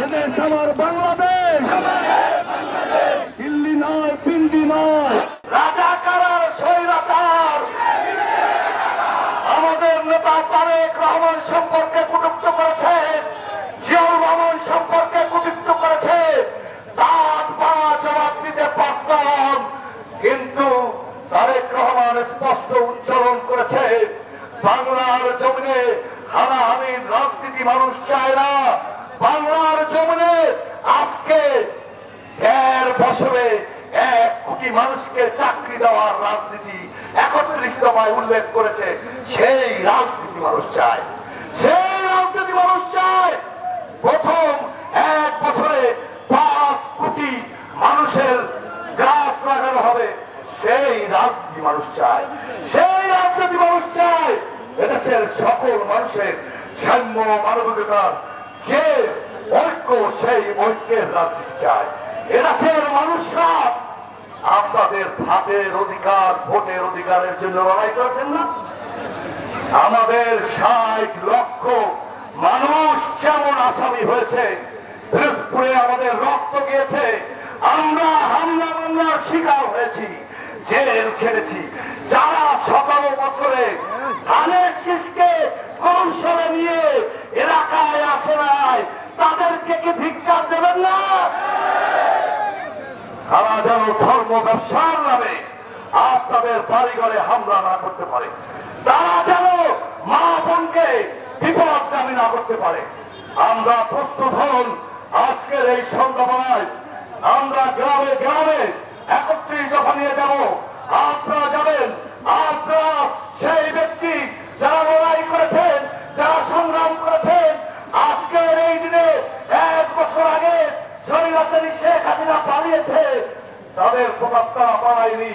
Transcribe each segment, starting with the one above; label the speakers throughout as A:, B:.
A: এদেশ আমার বাংলাদেশ, দিল্লি নয়, পিন্ডি নয়। রাজাকার আর স্বৈরাচার আমাদের নেতা তারেক রহমান সম্পর্কে কটূক্ত করেছে, জিয়াউর রহমান সম্পর্কে কটূক্ত করেছে। তার পাওয়া জবাব দিতে পারতাম, কিন্তু তারেক রহমান স্পষ্ট উচ্চারণ করেছে, বাংলার জমিনে হানাহানির রাজনীতি মানুষ চায় না। বাংলার জমিনে আজকে ১.৫ বছরে ১ কোটি মানুষকে চাকরি দেওয়ার রাজনীতি ৩১ দফায় উল্লেখ করেছে। সেই রাজনীতি মানুষ চায়, সেই রাজনীতি মানুষ চায়। প্রথম ১ বছরে ৫ কোটি মানুষের গাছ লাগানো হবে, সেই রাজনীতি মানুষ চায়, সেই রাজনীতি মানুষ চায়। এদেশের সকল মানুষের সাম্য মানবিকতার যে ঐক্য, সেই ঐক্যের রাজনীতি চায়। এদেশের মানুষরা আপনাদের ভাতের অধিকার, ভোটের অধিকারের জন্য লড়াই করেছেন না? আমাদের ৬০ লক্ষ মানুষ যেমন আসামি হয়েছে, পিরোজপুরে আমাদের রক্ত গিয়েছে, আমরা হামলা মামলার শিকার হয়েছি, জেল খেটেছি। যারা ১৭ বছরে ধানের শীষকে কৌশলে নিয়ে এলাকায় আসে নাই, তাদেরকে কি ধিক্কার দেবেন না? তারা যেন ধর্ম ব্যবসার নামে আপনাদের বাড়িঘরে হামলা না করতে পারে, তারা যেন মা বোনকে বিপদগামী না করতে পারে। আমরা প্রস্তুত হন আজকের এই সংগ্রামে। আমরা গ্রামে গ্রামে ৩১ দফা নিয়ে যাব, আপনারা যাবেন। আপনারা সেই ব্যক্তি যারা লড়াই করেছেন, যারা সংগ্রাম করেছেন। আজকের এই দিনে ১ বছর আগে স্বৈরাচারী শেখ হাসিনা পালিয়েছে, তাদের প্রভাব তারা পালায়নি।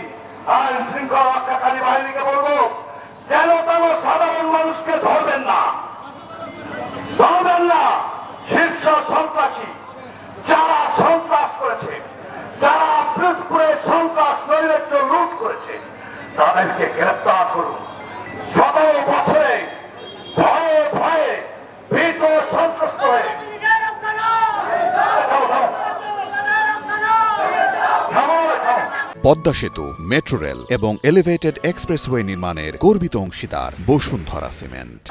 A: আইন শৃঙ্খলা রক্ষাকারী বাহিনীকে বলবো, যেন তেন সাধারণ মানুষকে ধরবেন না, ধরবেন না। শীর্ষ সন্ত্রাসী যারা সন্ত্রাস করেছে, যারা পিরোজপুরে সন্ত্রাস নৈরাজ্য লুট করেছে, তাদেরকে গ্রেপ্তার করুন। ১৭ বছরে ভয়ে ভয়ে ভীত সন্ত্রস্ত হয়ে
B: পদ্মা সেতু, মেট্রো রেল এবং এলিভেটেড এক্সপ্রেসওয়ে নির্মাণের গর্বিত অংশীদার বসুন্ধরা সিমেন্ট।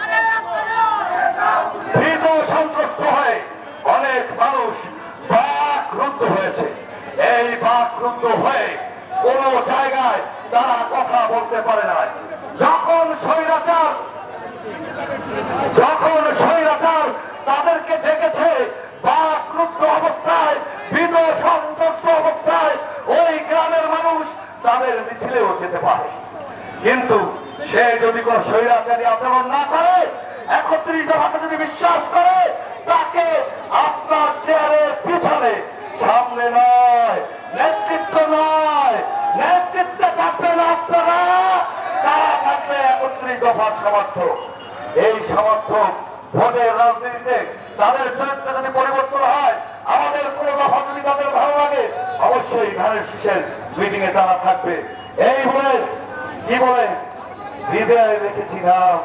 A: ভীত সন্ত্রস্ত হয়ে অনেক মানুষ বাকরুদ্ধ হয়েছে। এই বাকরুদ্ধ হয়ে কোন জায়গায় তারা কথা বলতে পারে না। যখন স্বৈরাচার তাদেরকে ডেকেছে, বাকরুদ্ধ অবস্থায়, ভীত সন্ত্রস্ত অবস্থায় ওই গ্রামের মানুষ তাদের মিছিলেও যেতে পারে। কিন্তু সে যদি কোন স্বৈরাচারী আচরণ না করে, ৩১ দফাকে যদি বিশ্বাস করে, তাকে আপনার চেয়ারের পিছনে, সামনে নয়, নেতৃত্ব নয়, নেতৃত্বে থাকবেন আপনারা, তারা থাকবে ৩১ দফার সমর্থক। এই সমর্থক ভোটের রাজনীতিতে তাদের চরিত্র যদি পরিবর্তন হয়, আমাদের কোন দফা যদি তাদের ভালো লাগে, অবশ্যই ধানের শীষের মিটিং এ তারা থাকবে। এই বলে কি বলে হৃদয়ে রেখেছি নাম।